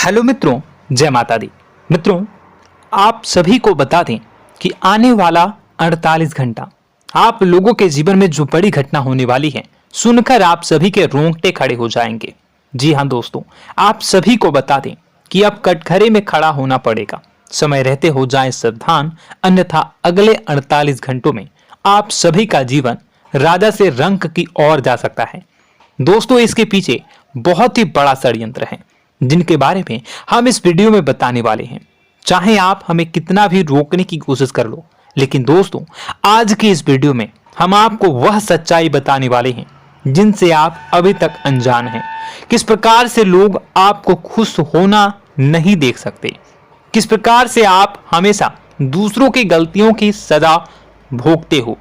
Hello मित्रों, जय माता दी। मित्रों, आप सभी को बता दें कि आने वाला 48 घंटा आप लोगों के जीवन में जो बड़ी घटना होने वाली है, सुनकर आप सभी के रोंगटे खड़े हो जाएंगे। जी हाँ दोस्तों, आप सभी को बता दें कि अब कटघरे में खड़ा होना पड़ेगा। समय रहते हो जाएं सावधान, अन्यथा अगले 48 घंटों में आप सभी का जीवन राजा से रंक की ओर जा सकता है। दोस्तों, इसके पीछे बहुत ही बड़ा षड्यंत्र है जिनके बारे में हम इस वीडियो में बताने वाले हैं। चाहे आप हमें कितना भी रोकने की कोशिश कर लो, लेकिन दोस्तों आज की इस वीडियो में हम आपको वह सच्चाई बताने वाले हैं जिनसे आप अभी तक अनजान हैं। किस प्रकार से लोग आपको खुश होना नहीं देख सकते, किस प्रकार से आप हमेशा दूसरों की गलतियों की सजा भोगते हो,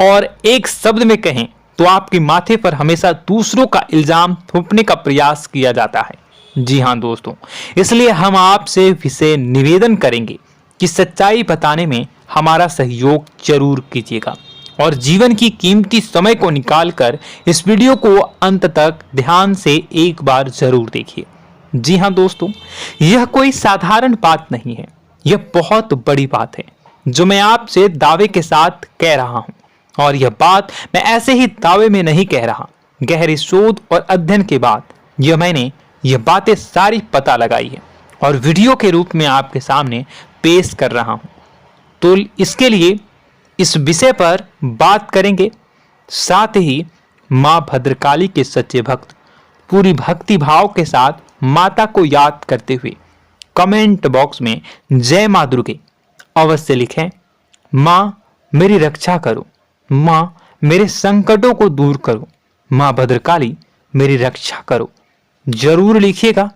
और एक शब्द में कहें तो आपके माथे पर हमेशा दूसरों का इल्जाम थोपने का प्रयास किया जाता है। जी हाँ दोस्तों, इसलिए हम आपसे विशेष निवेदन करेंगे कि सच्चाई बताने में हमारा सहयोग जरूर कीजिएगा और जीवन की कीमती समय को निकालकर इस वीडियो को अंत तक ध्यान से एक बार जरूर देखिए। जी हाँ दोस्तों, यह कोई साधारण बात नहीं है, यह बहुत बड़ी बात है जो मैं आपसे दावे के साथ कह रहा हूं। और यह बात मैं ऐसे ही दावे में नहीं कह रहा, गहरी शोध और अध्ययन के बाद मैंने यह बातें सारी पता लगाई है और वीडियो के रूप में आपके सामने पेश कर रहा हूं। तो इसके लिए इस विषय पर बात करेंगे। साथ ही मां भद्रकाली के सच्चे भक्त पूरी भक्ति भाव के साथ माता को याद करते हुए कमेंट बॉक्स में जय मां दुर्गे अवश्य लिखें। मां मेरी रक्षा करो, मां मेरे संकटों को दूर करो, मां भद्रकाली मेरी रक्षा करो, जरूर लिखिएगा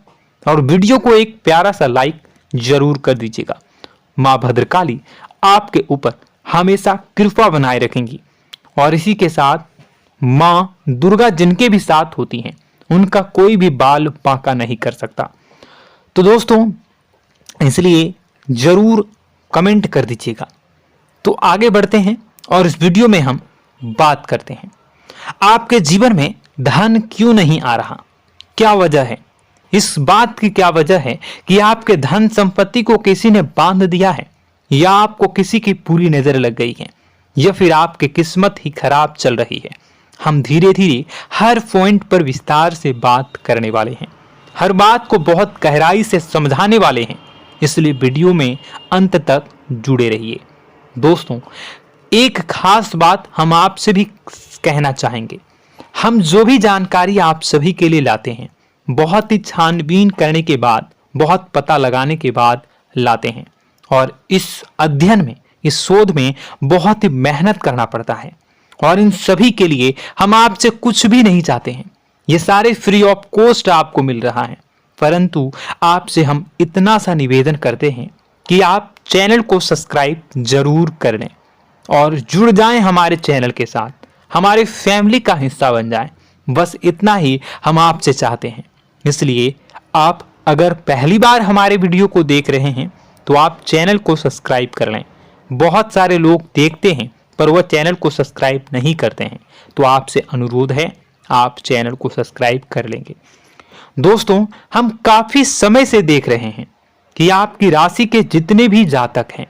और वीडियो को एक प्यारा सा लाइक जरूर कर दीजिएगा। मां भद्रकाली आपके ऊपर हमेशा कृपा बनाए रखेंगी और इसी के साथ मां दुर्गा जिनके भी साथ होती हैं उनका कोई भी बाल बांका नहीं कर सकता। तो दोस्तों, इसलिए जरूर कमेंट कर दीजिएगा। तो आगे बढ़ते हैं और इस वीडियो में हम बात करते हैं आपके जीवन में धन क्यों नहीं आ रहा, क्या वजह है। इस बात की क्या वजह है कि आपके धन संपत्ति को किसी ने बांध दिया है, या आपको किसी की पूरी नजर लग गई है, या फिर आपकी किस्मत ही खराब चल रही है। हम धीरे धीरे हर पॉइंट पर विस्तार से बात करने वाले हैं, हर बात को बहुत गहराई से समझाने वाले हैं, इसलिए वीडियो में अंत तक जुड़े रहिए। दोस्तों, एक खास बात हम आपसे भी कहना चाहेंगे। हम जो भी जानकारी आप सभी के लिए लाते हैं बहुत ही छानबीन करने के बाद, बहुत पता लगाने के बाद लाते हैं, और इस अध्ययन में, इस शोध में बहुत ही मेहनत करना पड़ता है। और इन सभी के लिए हम आपसे कुछ भी नहीं चाहते हैं, ये सारे फ्री ऑफ कॉस्ट आपको मिल रहा है। परंतु आपसे हम इतना सा निवेदन करते हैं कि आप चैनल को सब्सक्राइब जरूर कर लें और जुड़ जाएं हमारे चैनल के साथ, हमारे फैमिली का हिस्सा बन जाएं। बस इतना ही हम आपसे चाहते हैं। इसलिए आप अगर पहली बार हमारे वीडियो को देख रहे हैं तो आप चैनल को सब्सक्राइब कर लें। बहुत सारे लोग देखते हैं पर वह चैनल को सब्सक्राइब नहीं करते हैं, तो आपसे अनुरोध है आप चैनल को सब्सक्राइब कर लेंगे। दोस्तों, हम काफी समय से देख रहे हैं कि आपकी राशि के जितने भी जातक हैं,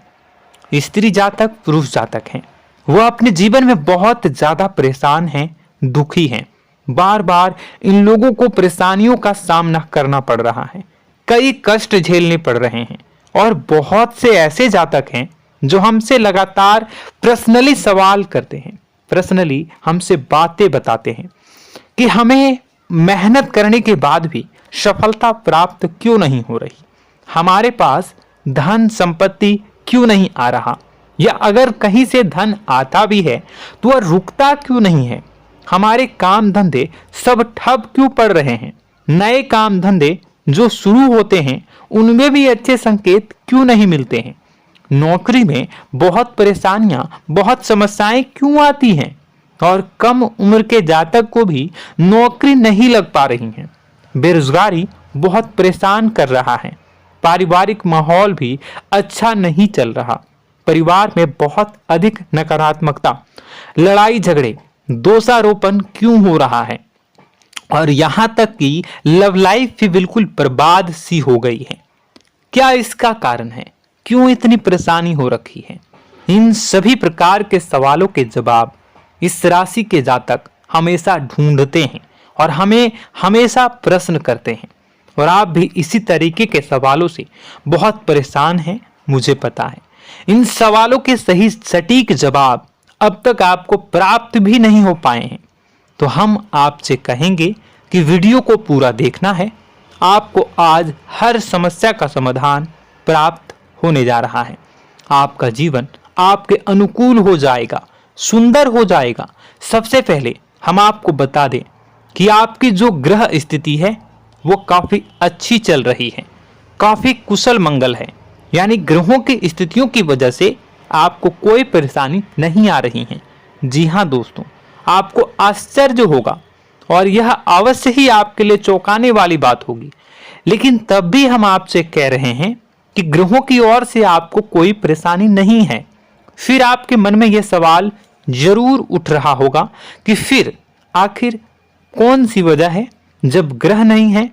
स्त्री जातक, पुरुष जातक हैं, वह अपने जीवन में बहुत ज्यादा परेशान हैं, दुखी हैं। बार बार इन लोगों को परेशानियों का सामना करना पड़ रहा है, कई कष्ट झेलने पड़ रहे हैं। और बहुत से ऐसे जातक हैं जो हमसे लगातार पर्सनली सवाल करते हैं, पर्सनली हमसे बातें बताते हैं कि हमें मेहनत करने के बाद भी सफलता प्राप्त क्यों नहीं हो रही, हमारे पास धन संपत्ति क्यों नहीं आ रहा, या अगर कहीं से धन आता भी है तो वह रुकता क्यों नहीं है, हमारे काम धंधे सब ठप क्यों पड़ रहे हैं, नए काम धंधे जो शुरू होते हैं उनमें भी अच्छे संकेत क्यों नहीं मिलते हैं, नौकरी में बहुत परेशानियां, बहुत समस्याएं क्यों आती हैं, और कम उम्र के जातक को भी नौकरी नहीं लग पा रही है, बेरोजगारी बहुत परेशान कर रहा है, पारिवारिक माहौल भी अच्छा नहीं चल रहा, परिवार में बहुत अधिक नकारात्मकता, लड़ाई झगड़े, दोषारोपण क्यों हो रहा है, और यहां तक कि लव लाइफ भी बिल्कुल बर्बाद सी हो गई है। क्या इसका कारण है? क्यों इतनी परेशानी हो रखी है? इन सभी प्रकार के सवालों के जवाब इस राशि के जातक हमेशा ढूंढते हैं और हमें हमेशा प्रश्न करते हैं। और आप भी इसी तरीके के सवालों से बहुत परेशान हैं, मुझे पता है। इन सवालों के सही सटीक जवाब अब तक आपको प्राप्त भी नहीं हो पाए हैं। तो हम आपसे कहेंगे कि वीडियो को पूरा देखना है। आपको आज हर समस्या का समाधान प्राप्त होने जा रहा है। आपका जीवन आपके अनुकूल हो जाएगा, सुंदर हो जाएगा। सबसे पहले हम आपको बता दें कि आपकी जो ग्रह स्थिति है वो काफी अच्छी चल रही है, काफी कुशल मंगल है। यानी ग्रहों की स्थितियों की वजह से आपको कोई परेशानी नहीं आ रही है। जी हाँ दोस्तों, आपको आश्चर्य होगा और यह अवश्य ही आपके लिए चौंकाने वाली बात होगी। लेकिन तब भी हम आपसे कह रहे हैं कि ग्रहों की ओर से आपको कोई परेशानी नहीं है। फिर आपके मन में यह सवाल जरूर उठ रहा होगा कि फिर आखिर कौन सी वजह है? जब ग्रह नहीं है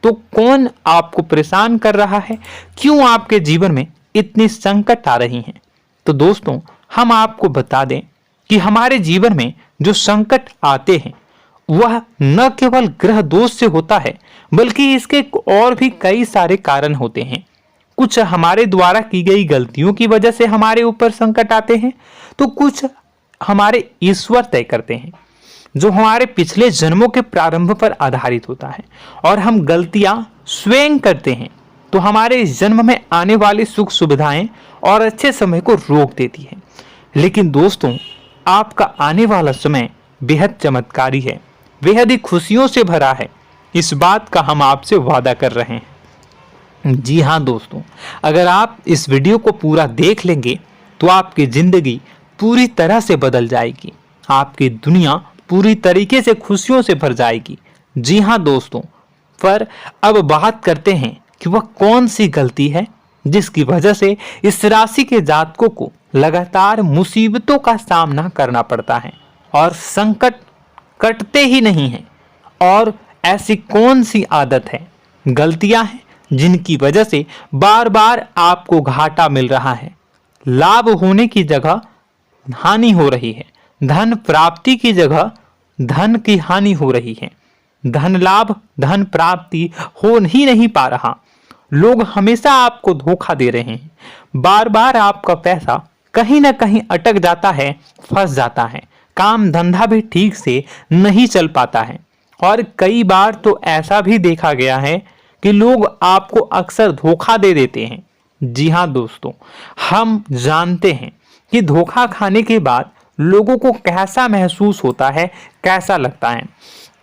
तो कौन आपको परेशान कर रहा है? क्यों आपके जीवन में इतनी संकट आ रही हैं? तो दोस्तों, हम आपको बता दें कि हमारे जीवन में जो संकट आते हैं वह न केवल ग्रह दोष से होता है, बल्कि इसके और भी कई सारे कारण होते हैं। कुछ हमारे द्वारा की गई गलतियों की वजह से हमारे ऊपर संकट आते हैं, तो कुछ हमारे ईश्वर तय करते हैं, जो हमारे पिछले जन्मों के प्रारंभ पर आधारित होता है। और हम गलतियां स्वयं करते हैं तो हमारे इस जन्म में आने वाली सुख सुविधाएं और अच्छे समय को रोक देती है। लेकिन दोस्तों, आपका आने वाला समय बेहद चमत्कारी है, बेहद ही खुशियों से भरा है। इस बात का हम आपसे वादा कर रहे हैं। जी हाँ दोस्तों, अगर आप इस वीडियो को पूरा देख लेंगे तो आपकी जिंदगी पूरी तरह से बदल जाएगी, आपकी दुनिया पूरी तरीके से खुशियों से भर जाएगी। जी हाँ दोस्तों, पर अब बात करते हैं कि वह कौन सी गलती है जिसकी वजह से इस राशि के जातकों को लगातार मुसीबतों का सामना करना पड़ता है और संकट कटते ही नहीं हैं। और ऐसी कौन सी आदत है, गलतियां हैं जिनकी वजह से बार बार आपको घाटा मिल रहा है, लाभ होने की जगह हानि हो रही है, धन प्राप्ति की जगह धन की हानि हो रही है, धन लाभ धन प्राप्ति हो ही नहीं पा रहा, लोग हमेशा आपको धोखा दे रहे हैं, बार बार आपका पैसा कहीं ना कहीं अटक जाता है, फंस जाता है, काम धंधा भी ठीक से नहीं चल पाता है। और कई बार तो ऐसा भी देखा गया है कि लोग आपको अक्सर धोखा दे देते हैं। जी हाँ दोस्तों, हम जानते हैं कि धोखा खाने के बाद लोगों को कैसा महसूस होता है, कैसा लगता है।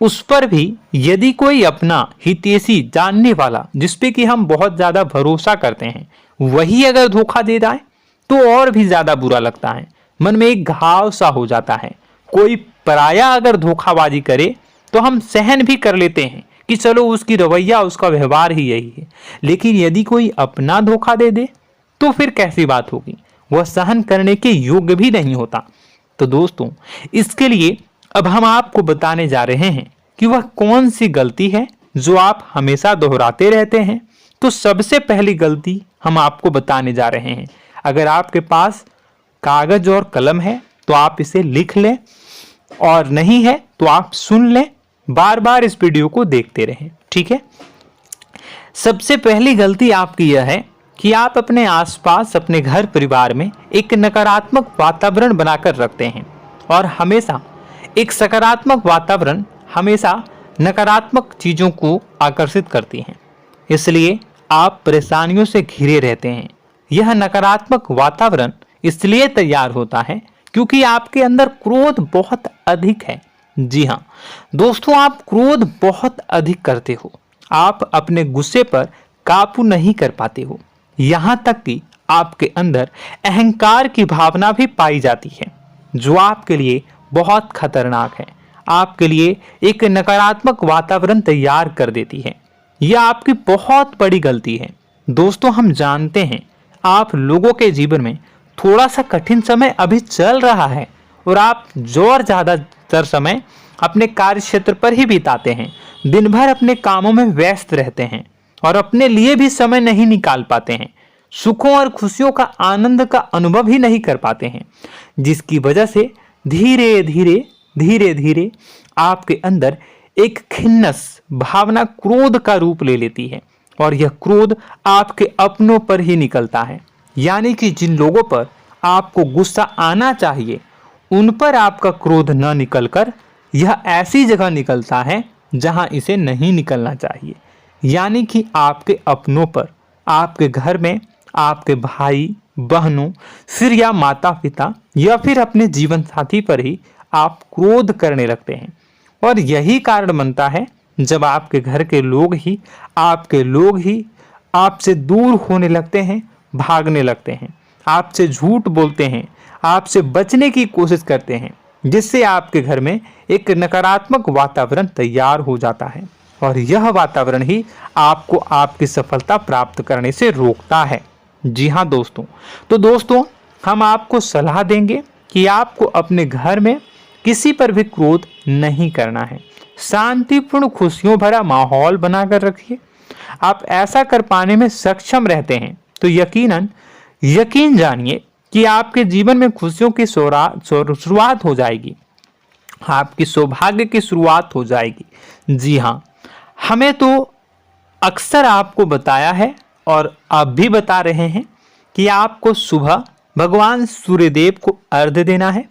उस पर भी यदि कोई अपना हितैषी जानने वाला, जिसपे कि हम बहुत ज्यादा भरोसा करते हैं, वही अगर धोखा दे जाए तो और भी ज्यादा बुरा लगता है, मन में एक घाव सा हो जाता है। कोई पराया अगर धोखाबाजी करे तो हम सहन भी कर लेते हैं कि चलो उसकी रवैया, उसका व्यवहार ही यही है। लेकिन यदि कोई अपना धोखा दे दे तो फिर कैसी बात होगी, वह सहन करने के योग्य भी नहीं होता। तो दोस्तों, इसके लिए अब हम आपको बताने जा रहे हैं कि वह कौन सी गलती है जो आप हमेशा दोहराते रहते हैं। तो सबसे पहली गलती हम आपको बताने जा रहे हैं। अगर आपके पास कागज और कलम है तो आप इसे लिख लें, और नहीं है तो आप सुन लें, बार बार इस वीडियो को देखते रहें, ठीक है। सबसे पहली गलती आपकी यह है कि आप अपने आसपास, अपने घर परिवार में एक नकारात्मक वातावरण बनाकर रखते हैं। और हमेशा एक सकारात्मक वातावरण हमेशा नकारात्मक चीजों को आकर्षित करती हैं, इसलिए आप परेशानियों से घिरे रहते हैं। यह नकारात्मक वातावरण इसलिए तैयार होता है क्योंकि आपके अंदर क्रोध बहुत अधिक है। जी हाँ दोस्तों, आप क्रोध बहुत अधिक करते हो, आप अपने गुस्से पर काबू नहीं कर पाते हो, यहाँ तक कि आपके अंदर अहंकार की भावना भी पाई जाती है, जो आपके लिए बहुत खतरनाक है, आपके लिए एक नकारात्मक वातावरण तैयार कर देती है। यह आपकी बहुत बड़ी गलती है। दोस्तों, हम जानते हैं आप लोगों के जीवन में थोड़ा सा कठिन समय अभी चल रहा है और आप और ज्यादातर समय अपने कार्य क्षेत्र पर ही बिताते हैं, दिन भर अपने कामों में व्यस्त रहते हैं और अपने लिए भी समय नहीं निकाल पाते हैं, सुखों और खुशियों का आनंद का अनुभव ही नहीं कर पाते हैं, जिसकी वजह से धीरे धीरे धीरे धीरे आपके अंदर एक खिन्नस भावना क्रोध का रूप ले लेती है और यह क्रोध आपके अपनों पर ही निकलता है। यानी कि जिन लोगों पर आपको गुस्सा आना चाहिए उन पर आपका क्रोध न निकलकर यह ऐसी जगह निकलता है जहां इसे नहीं निकलना चाहिए। यानी कि आपके अपनों पर, आपके घर में आपके भाई बहनों, फिर या माता पिता या फिर अपने जीवन साथी पर ही आप क्रोध करने लगते हैं। और यही कारण बनता है जब आपके घर के लोग ही आपसे दूर होने लगते हैं, भागने लगते हैं, आपसे झूठ बोलते हैं, आपसे बचने की कोशिश करते हैं, जिससे आपके घर में एक नकारात्मक वातावरण तैयार हो जाता है और यह वातावरण ही आपको आपकी सफलता प्राप्त करने से रोकता है। जी हाँ दोस्तों, तो दोस्तों हम आपको सलाह देंगे कि आपको अपने घर में किसी पर भी क्रोध नहीं करना है। शांतिपूर्ण खुशियों भरा माहौल बनाकर रखिए। आप ऐसा कर पाने में सक्षम रहते हैं तो यकीन जानिए कि आपके जीवन में खुशियों की शुरुआत हो जाएगी, आपकी सौभाग्य की शुरुआत हो जाएगी। जी हाँ, हमें तो अक्सर आपको बताया है और आप भी बता रहे हैं कि आपको सुबह भगवान सूर्यदेव को अर्घ्य देना है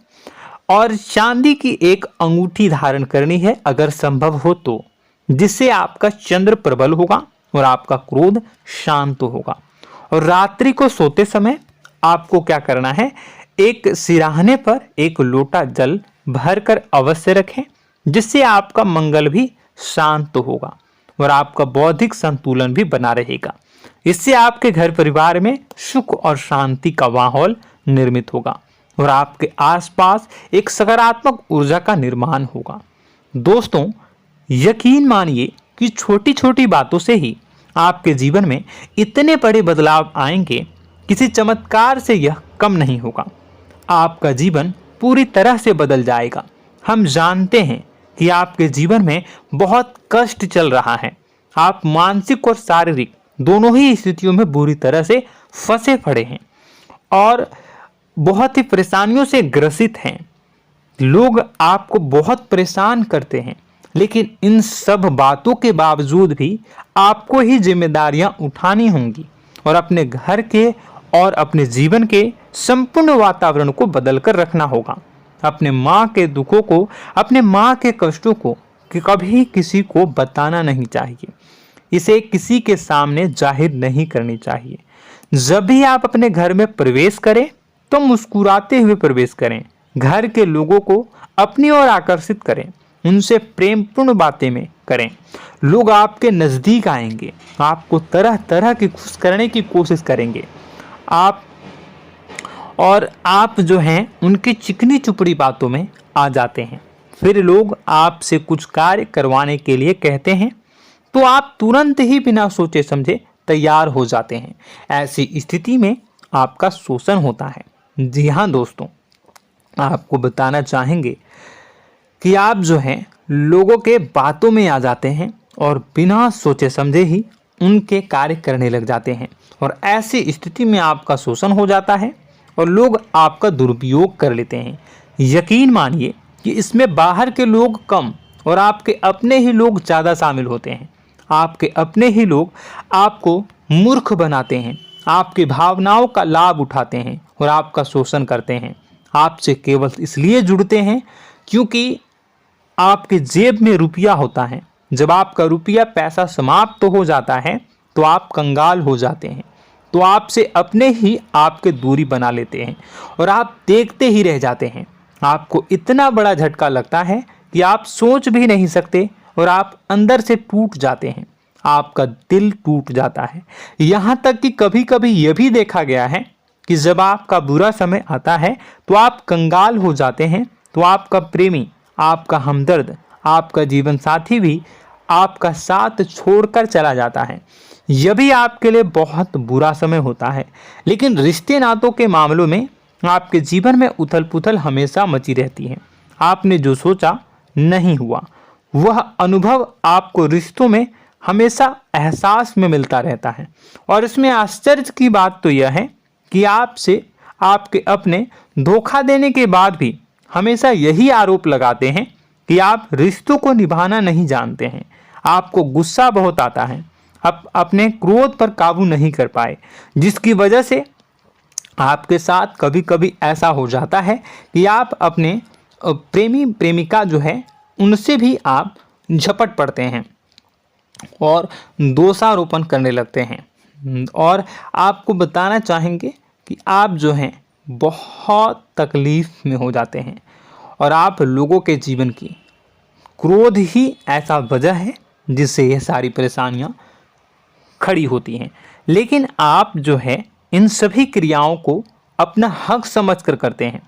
और चांदी की एक अंगूठी धारण करनी है अगर संभव हो तो, जिससे आपका चंद्र प्रबल होगा और आपका क्रोध शांत होगा। और रात्रि को सोते समय आपको क्या करना है, एक सिराहने पर एक लोटा जल भरकर अवश्य रखें, जिससे आपका मंगल भी शांत होगा और आपका बौद्धिक संतुलन भी बना रहेगा। इससे आपके घर परिवार में सुख और शांति का माहौल निर्मित होगा और आपके आसपास एक सकारात्मक ऊर्जा का निर्माण होगा। दोस्तों यकीन मानिए कि छोटी छोटी बातों से ही आपके जीवन में इतने बड़े बदलाव आएंगे, किसी चमत्कार से यह कम नहीं होगा। आपका जीवन पूरी तरह से बदल जाएगा। हम जानते हैं कि आपके जीवन में बहुत कष्ट चल रहा है, आप मानसिक और शारीरिक दोनों ही स्थितियों में बुरी तरह से फंसे पड़े हैं और बहुत ही परेशानियों से ग्रसित हैं। लोग आपको बहुत परेशान करते हैं, लेकिन इन सब बातों के बावजूद भी आपको ही जिम्मेदारियां उठानी होंगी और अपने घर के और अपने जीवन के संपूर्ण वातावरण को बदलकर रखना होगा। अपने माँ के दुखों को, अपने माँ के कष्टों को कभी किसी को बताना नहीं चाहिए, इसे किसी के सामने जाहिर नहीं करनी चाहिए। जब भी आप अपने घर में प्रवेश करें तो मुस्कुराते हुए प्रवेश करें, घर के लोगों को अपनी ओर आकर्षित करें, उनसे प्रेमपूर्ण बातें में करें। लोग आपके नज़दीक आएंगे, आपको तरह तरह की खुश करने की कोशिश करेंगे। आप जो हैं उनकी चिकनी चुपड़ी बातों में आ जाते हैं। फिर लोग आपसे कुछ कार्य करवाने के लिए कहते हैं तो आप तुरंत ही बिना सोचे समझे तैयार हो जाते हैं। ऐसी स्थिति में आपका शोषण होता है। जी हाँ दोस्तों, आपको बताना चाहेंगे कि आप जो हैं लोगों के बातों में आ जाते हैं और बिना सोचे समझे ही उनके कार्य करने लग जाते हैं और ऐसी स्थिति में आपका शोषण हो जाता है और लोग आपका दुरुपयोग कर लेते हैं। यकीन मानिए कि इसमें बाहर के लोग कम और आपके अपने ही लोग ज़्यादा शामिल होते हैं। आपके अपने ही लोग आपको मूर्ख बनाते हैं, आपकी भावनाओं का लाभ उठाते हैं और आपका शोषण करते हैं। आपसे केवल इसलिए जुड़ते हैं क्योंकि आपके जेब में रुपया होता है। जब आपका रुपया पैसा समाप्त हो जाता है तो आप कंगाल हो जाते हैं, तो आपसे अपने ही आपके दूरी बना लेते हैं और आप देखते ही रह जाते हैं। आपको इतना बड़ा झटका लगता है कि आप सोच भी नहीं सकते और आप अंदर से टूट जाते हैं, आपका दिल टूट जाता है। यहाँ तक कि कभी कभी यह भी देखा गया है कि जब आपका बुरा समय आता है तो आप कंगाल हो जाते हैं, तो आपका प्रेमी, आपका हमदर्द, आपका जीवन साथी भी आपका साथ छोड़कर चला जाता है। यह भी आपके लिए बहुत बुरा समय होता है। लेकिन रिश्ते नातों के मामलों में आपके जीवन में उथल पुथल हमेशा मची रहती है। आपने जो सोचा नहीं हुआ। वह अनुभव आपको रिश्तों में हमेशा एहसास में मिलता रहता है। और इसमें आश्चर्य की बात तो यह है कि आपसे आपके अपने धोखा देने के बाद भी हमेशा यही आरोप लगाते हैं कि आप रिश्तों को निभाना नहीं जानते हैं। आपको गुस्सा बहुत आता है, आप अपने क्रोध पर काबू नहीं कर पाए, जिसकी वजह से आपके साथ कभी कभी ऐसा हो जाता है कि आप अपने प्रेमी प्रेमिका जो है उनसे भी आप झपट पड़ते हैं और दोषारोपण करने लगते हैं। और आपको बताना चाहेंगे कि आप जो हैं बहुत तकलीफ में हो जाते हैं और आप लोगों के जीवन की क्रोध ही ऐसा वजह है जिससे यह सारी परेशानियां खड़ी होती हैं। लेकिन आप जो है इन सभी क्रियाओं को अपना हक समझकर करते हैं,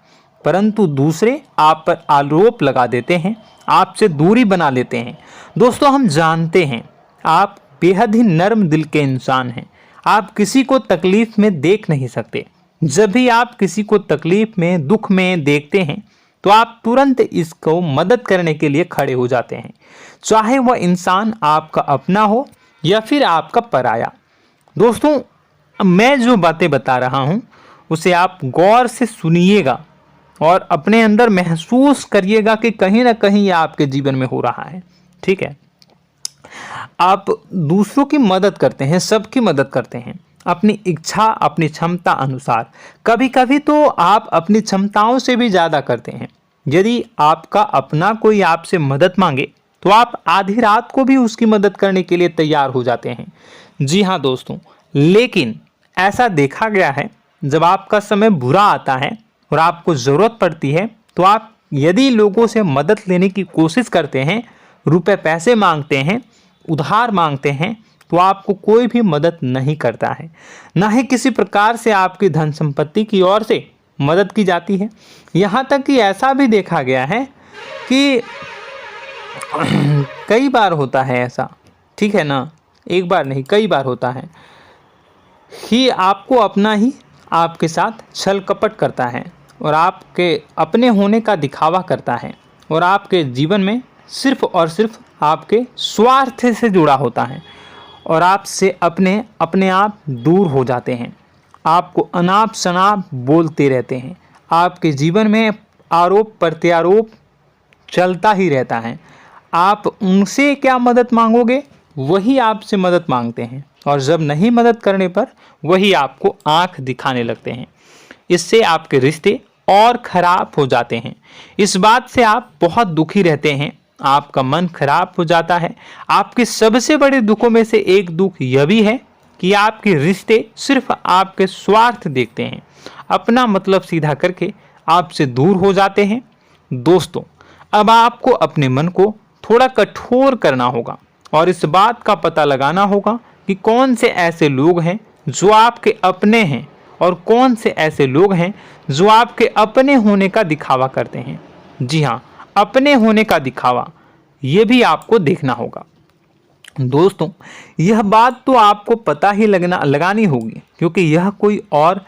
परंतु दूसरे आप पर आरोप लगा देते हैं, आपसे दूरी बना लेते हैं। दोस्तों, हम जानते हैं आप बेहद ही नर्म दिल के इंसान हैं। आप किसी को तकलीफ में देख नहीं सकते। जब भी आप किसी को तकलीफ में, दुख में देखते हैं तो आप तुरंत इसको मदद करने के लिए खड़े हो जाते हैं, चाहे वह इंसान आपका अपना हो या फिर आपका पराया। दोस्तों, मैं जो बातें बता रहा हूं उसे आप गौर से सुनिएगा और अपने अंदर महसूस करिएगा कि कहीं ना कहीं यह आपके जीवन में हो रहा है। ठीक है, आप दूसरों की मदद करते हैं, सबकी मदद करते हैं अपनी इच्छा, अपनी क्षमता अनुसार। कभी कभी तो आप अपनी क्षमताओं से भी ज़्यादा करते हैं। यदि आपका अपना कोई आपसे मदद मांगे तो आप आधी रात को भी उसकी मदद करने के लिए तैयार हो जाते हैं। जी हाँ दोस्तों, लेकिन ऐसा देखा गया है जब आपका समय बुरा आता है और आपको ज़रूरत पड़ती है तो आप यदि लोगों से मदद लेने की कोशिश करते हैं, रुपए पैसे मांगते हैं, उधार मांगते हैं, तो आपको कोई भी मदद नहीं करता है। ना ही किसी प्रकार से आपकी धन संपत्ति की ओर से मदद की जाती है। यहाँ तक कि ऐसा भी देखा गया है कि कई बार होता है ऐसा, ठीक है ना, एक बार नहीं कई बार होता है कि आपको अपना ही आपके साथ छल कपट करता है और आपके अपने होने का दिखावा करता है और आपके जीवन में सिर्फ और सिर्फ आपके स्वार्थ से जुड़ा होता है और आपसे अपने आप दूर हो जाते हैं। आपको अनाप शनाप बोलते रहते हैं। आपके जीवन में आरोप प्रत्यारोप चलता ही रहता है। आप उनसे क्या मदद मांगोगे, वही आपसे मदद मांगते हैं और जब नहीं मदद करने पर वही आपको आंख दिखाने लगते हैं। इससे आपके रिश्ते और खराब हो जाते हैं। इस बात से आप बहुत दुखी रहते हैं, आपका मन खराब हो जाता है। आपके सबसे बड़े दुखों में से एक दुख यह भी है कि आपके रिश्ते सिर्फ आपके स्वार्थ देखते हैं, अपना मतलब सीधा करके आपसे दूर हो जाते हैं। दोस्तों, अब आपको अपने मन को थोड़ा कठोर करना होगा और इस बात का पता लगाना होगा कि कौन से ऐसे लोग हैं जो आपके अपने हैं और कौन से ऐसे लोग हैं जो आपके अपने होने का दिखावा करते हैं। जी हाँ, अपने होने का दिखावा, ये भी आपको देखना होगा। दोस्तों, यह बात तो आपको पता ही लगानी होगी, क्योंकि यह कोई और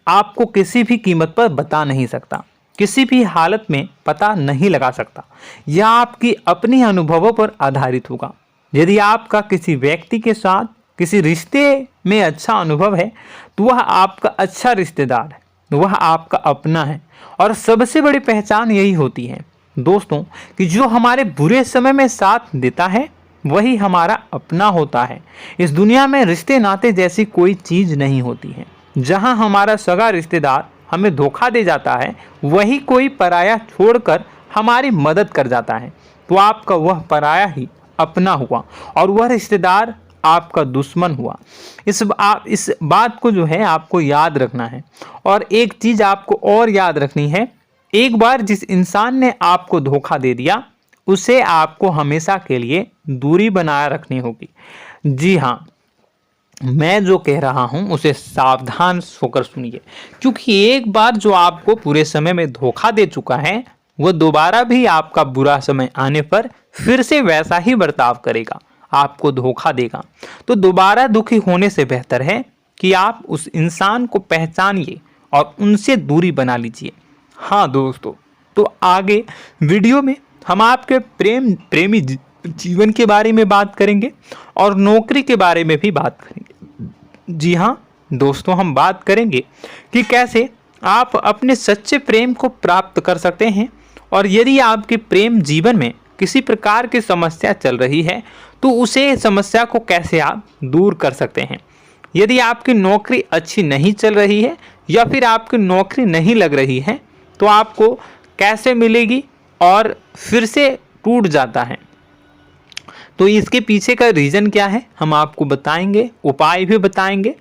आपको किसी भी कीमत पर बता नहीं सकता, किसी भी हालत में पता नहीं लगा सकता। यह आपकी अपनी अनुभवों पर आधारित होगा। यदि आपका किसी व्यक्ति के साथ किसी रिश्ते में अच्छा अनुभव है तो वह आपका अच्छा रिश्तेदार है, वह आपका अपना है। और सबसे बड़ी पहचान यही होती है दोस्तों कि जो हमारे बुरे समय में साथ देता है वही हमारा अपना होता है। इस दुनिया में रिश्ते नाते जैसी कोई चीज़ नहीं होती है। जहां हमारा सगा रिश्तेदार हमें धोखा दे जाता है, वही कोई पराया छोड़कर हमारी मदद कर जाता है, तो आपका वह पराया ही अपना हुआ और वह रिश्तेदार आपका दुश्मन हुआ। इस बात को जो है आपको याद रखना है। और एक चीज़ आपको और याद रखनी है, एक बार जिस इंसान ने आपको धोखा दे दिया उसे आपको हमेशा के लिए दूरी बनाए रखनी होगी। जी हाँ, मैं जो कह रहा हूं उसे सावधान होकर सुनिए, क्योंकि एक बार जो आपको पूरे समय में धोखा दे चुका है वह दोबारा भी आपका बुरा समय आने पर फिर से वैसा ही बर्ताव करेगा, आपको धोखा देगा। तो दोबारा दुखी होने से बेहतर है कि आप उस इंसान को पहचानिए और उनसे दूरी बना लीजिए। हाँ दोस्तों, तो आगे वीडियो में हम आपके प्रेमी जीवन के बारे में बात करेंगे और नौकरी के बारे में भी बात करेंगे। जी हाँ दोस्तों, हम बात करेंगे कि कैसे आप अपने सच्चे प्रेम को प्राप्त कर सकते हैं, और यदि आपके प्रेम जीवन में किसी प्रकार की समस्या चल रही है तो उसे समस्या को कैसे आप दूर कर सकते हैं। यदि आपकी नौकरी अच्छी नहीं चल रही है या फिर आपकी नौकरी नहीं लग रही है तो आपको कैसे मिलेगी और फिर से टूट जाता है, तो इसके पीछे का रीज़न क्या है हम आपको बताएंगे, उपाय भी बताएंगे।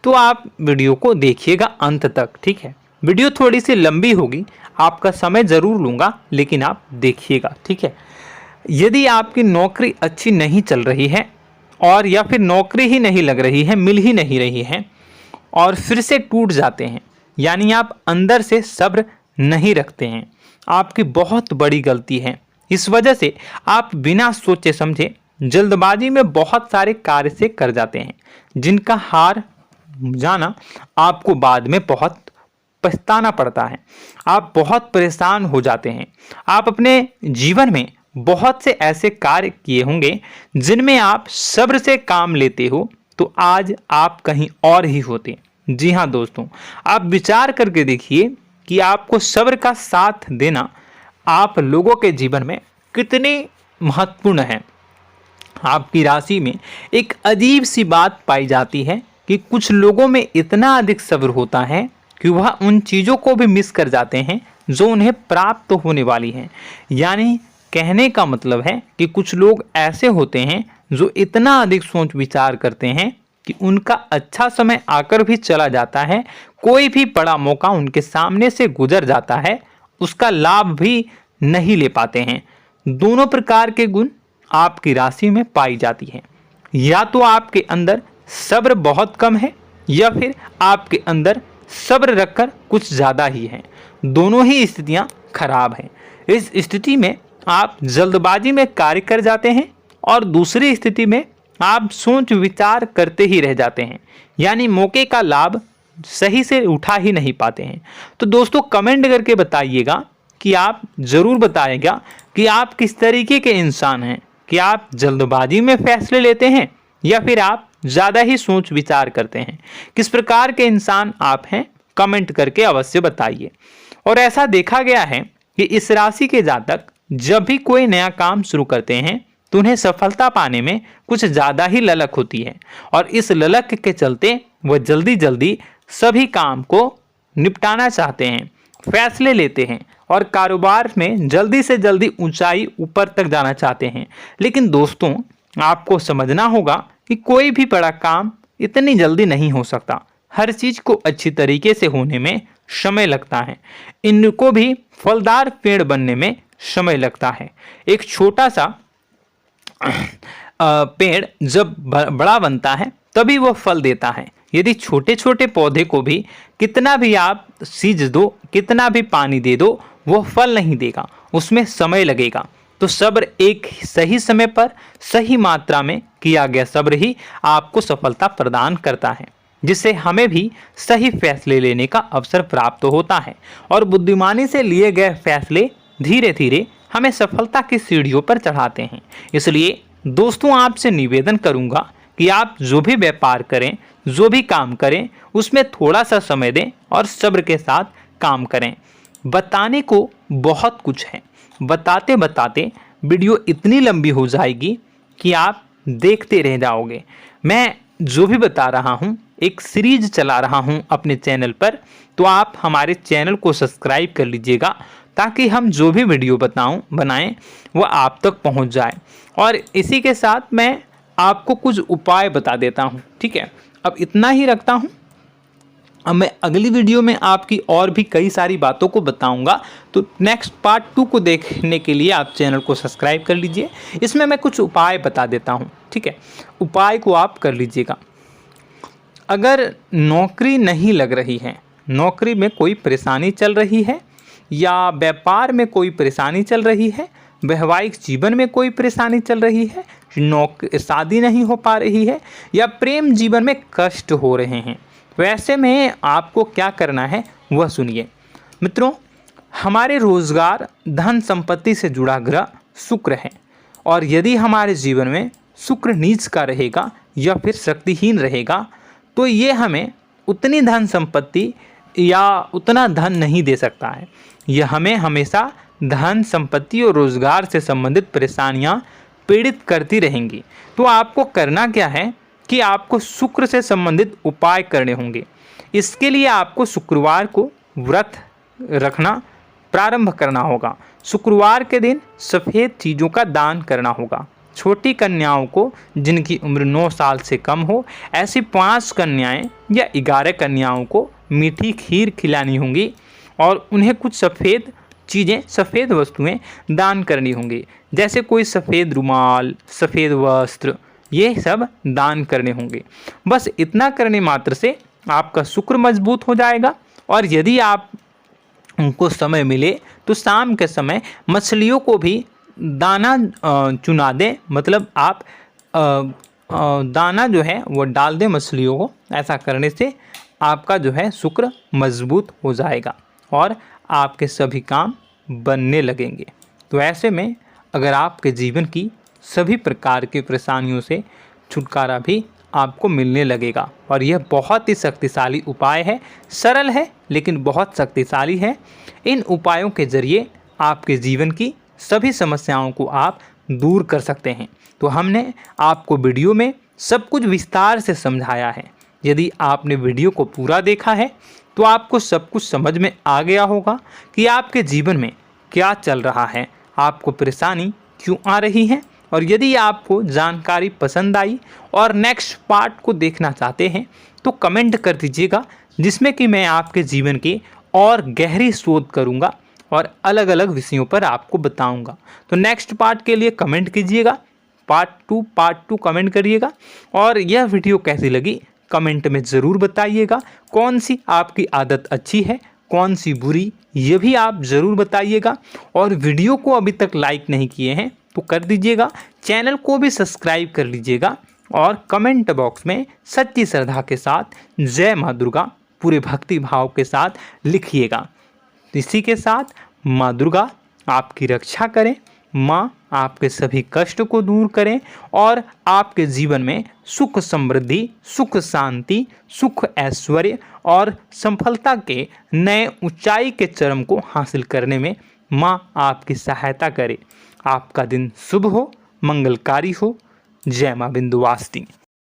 तो आप वीडियो को देखिएगा अंत तक, ठीक है। वीडियो थोड़ी सी लंबी होगी, आपका समय ज़रूर लूँगा, लेकिन आप देखिएगा, ठीक है। यदि आपकी नौकरी अच्छी नहीं चल रही है और या फिर नौकरी ही नहीं लग रही है, मिल ही नहीं रही है और फिर से टूट जाते हैं, यानी आप अंदर से सब्र नहीं रखते हैं, आपकी बहुत बड़ी गलती है। इस वजह से आप बिना सोचे समझे जल्दबाजी में बहुत सारे कार्य से कर जाते हैं, जिनका हार जाना आपको बाद में बहुत पछताना पड़ता है। आप बहुत परेशान हो जाते हैं। आप अपने जीवन में बहुत से ऐसे कार्य किए होंगे जिनमें आप सब्र से काम लेते हो, तो आज आप कहीं और ही होते। जी हाँ दोस्तों, आप विचार करके देखिए कि आपको सब्र का साथ देना आप लोगों के जीवन में कितने महत्वपूर्ण है। आपकी राशि में एक अजीब सी बात पाई जाती है कि कुछ लोगों में इतना अधिक सब्र होता है कि वह उन चीज़ों को भी मिस कर जाते हैं जो उन्हें प्राप्त होने वाली हैं। यानी कहने का मतलब है कि कुछ लोग ऐसे होते हैं जो इतना अधिक सोच विचार करते हैं कि उनका अच्छा समय आकर भी चला जाता है, कोई भी बड़ा मौका उनके सामने से गुजर जाता है, उसका लाभ भी नहीं ले पाते हैं। दोनों प्रकार के गुण आपकी राशि में पाई जाती हैं। या तो आपके अंदर सब्र बहुत कम है या फिर आपके अंदर सब्र रखकर कुछ ज़्यादा ही है। दोनों ही स्थितियाँ खराब हैं। इस स्थिति में आप जल्दबाजी में कार्य कर जाते हैं और दूसरी स्थिति में आप सोच विचार करते ही रह जाते हैं, यानी मौके का लाभ सही से उठा ही नहीं पाते हैं। तो दोस्तों कमेंट करके बताइएगा कि आप ज़रूर बताइएगा कि आप किस तरीके के इंसान हैं, कि आप जल्दबाजी में फैसले लेते हैं या फिर आप ज़्यादा ही सोच विचार करते हैं। किस प्रकार के इंसान आप हैं, कमेंट करके अवश्य बताइए। और ऐसा देखा गया है कि इस राशि के जातक जब भी कोई नया काम शुरू करते हैं तो उन्हें सफलता पाने में कुछ ज़्यादा ही ललक होती है, और इस ललक के चलते वह जल्दी जल्दी सभी काम को निपटाना चाहते हैं, फैसले लेते हैं और कारोबार में जल्दी से जल्दी ऊंचाई ऊपर तक जाना चाहते हैं। लेकिन दोस्तों आपको समझना होगा कि कोई भी बड़ा काम इतनी जल्दी नहीं हो सकता। हर चीज़ को अच्छी तरीके से होने में समय लगता है। इनको भी फलदार पेड़ बनने में समय लगता है। एक छोटा सा पेड़ जब बड़ा बनता है तभी वो फल देता है। यदि छोटे छोटे पौधे को भी कितना भी आप सींच दो, कितना भी पानी दे दो, वो फल नहीं देगा, उसमें समय लगेगा। तो सब्र एक सही समय पर सही मात्रा में किया गया सब्र ही आपको सफलता प्रदान करता है, जिससे हमें भी सही फैसले लेने का अवसर प्राप्त होता है और बुद्धिमानी से लिए गए फैसले धीरे धीरे हमें सफलता की सीढ़ियों पर चढ़ाते हैं। इसलिए दोस्तों आपसे निवेदन करूंगा कि आप जो भी व्यापार करें, जो भी काम करें, उसमें थोड़ा सा समय दें और सब्र के साथ काम करें। बताने को बहुत कुछ है, बताते बताते वीडियो इतनी लंबी हो जाएगी कि आप देखते रह जाओगे। मैं जो भी बता रहा हूँ एक सीरीज चला रहा हूँ अपने चैनल पर, तो आप हमारे चैनल को सब्सक्राइब कर लीजिएगा ताकि हम जो भी वीडियो बनाएं वो आप तक पहुँच जाए। और इसी के साथ मैं आपको कुछ उपाय बता देता हूँ, ठीक है। अब इतना ही रखता हूँ। अब मैं अगली वीडियो में आपकी और भी कई सारी बातों को बताऊंगा, तो नेक्स्ट पार्ट 2 को देखने के लिए आप चैनल को सब्सक्राइब कर लीजिए। इसमें मैं कुछ उपाय बता देता हूं, ठीक है। उपाय को आप कर लीजिएगा। अगर नौकरी नहीं लग रही है, नौकरी में कोई परेशानी चल रही है, या व्यापार में कोई परेशानी चल रही है, वैवाहिक जीवन में कोई परेशानी चल रही है, शादी नहीं हो पा रही है, या प्रेम जीवन में कष्ट हो रहे हैं, वैसे में आपको क्या करना है वह सुनिए। मित्रों, हमारे रोजगार धन संपत्ति से जुड़ा ग्रह शुक्र है, और यदि हमारे जीवन में शुक्र नीच का रहेगा या फिर शक्तिहीन रहेगा तो ये हमें उतनी धन संपत्ति या उतना धन नहीं दे सकता है। यह हमें हमेशा धन संपत्ति और रोजगार से संबंधित परेशानियां पीड़ित करती रहेंगी। तो आपको करना क्या है कि आपको शुक्र से संबंधित उपाय करने होंगे। इसके लिए आपको शुक्रवार को व्रत रखना प्रारंभ करना होगा। शुक्रवार के दिन सफ़ेद चीज़ों का दान करना होगा। छोटी कन्याओं को जिनकी उम्र 9 साल से कम हो, ऐसी 5 कन्याएं या 11 कन्याओं को मीठी खीर खिलानी होंगी और उन्हें कुछ सफ़ेद चीज़ें, सफ़ेद वस्तुएं दान करनी होंगी, जैसे कोई सफ़ेद रुमाल, सफ़ेद वस्त्र, ये सब दान करने होंगे। बस इतना करने मात्र से आपका शुक्र मजबूत हो जाएगा। और यदि आप उनको समय मिले तो शाम के समय मछलियों को भी दाना चुना दें, मतलब आप दाना जो है वो डाल दें मछलियों को। ऐसा करने से आपका जो है शुक्र मजबूत हो जाएगा और आपके सभी काम बनने लगेंगे। तो ऐसे में अगर आपके जीवन की सभी प्रकार की परेशानियों से छुटकारा भी आपको मिलने लगेगा। और यह बहुत ही शक्तिशाली उपाय है, सरल है लेकिन बहुत शक्तिशाली है। इन उपायों के ज़रिए आपके जीवन की सभी समस्याओं को आप दूर कर सकते हैं। तो हमने आपको वीडियो में सब कुछ विस्तार से समझाया है। यदि आपने वीडियो को पूरा देखा है तो आपको सब कुछ समझ में आ गया होगा कि आपके जीवन में क्या चल रहा है, आपको परेशानी क्यों आ रही है। और यदि आपको जानकारी पसंद आई और नेक्स्ट पार्ट को देखना चाहते हैं तो कमेंट कर दीजिएगा, जिसमें कि मैं आपके जीवन की और गहरी शोध करूंगा और अलग अलग विषयों पर आपको बताऊंगा। तो नेक्स्ट पार्ट के लिए कमेंट कीजिएगा, पार्ट टू कमेंट करिएगा। और यह वीडियो कैसी लगी कमेंट में ज़रूर बताइएगा। कौन सी आपकी आदत अच्छी है, कौन सी बुरी, ये भी आप ज़रूर बताइएगा। और वीडियो को अभी तक लाइक नहीं किए हैं तो कर दीजिएगा, चैनल को भी सब्सक्राइब कर लीजिएगा और कमेंट बॉक्स में सच्ची श्रद्धा के साथ जय माँ दुर्गा पूरे भक्ति भाव के साथ लिखिएगा। इसी के साथ माँ दुर्गा आपकी रक्षा करें, माँ आपके सभी कष्ट को दूर करें और आपके जीवन में सुख समृद्धि, सुख शांति, सुख ऐश्वर्य और सफलता के नए ऊंचाई के चरम को हासिल करने में माँ आपकी सहायता करे। आपका दिन शुभ हो, मंगलकारी हो। जय माँ विंध्यवासिनी।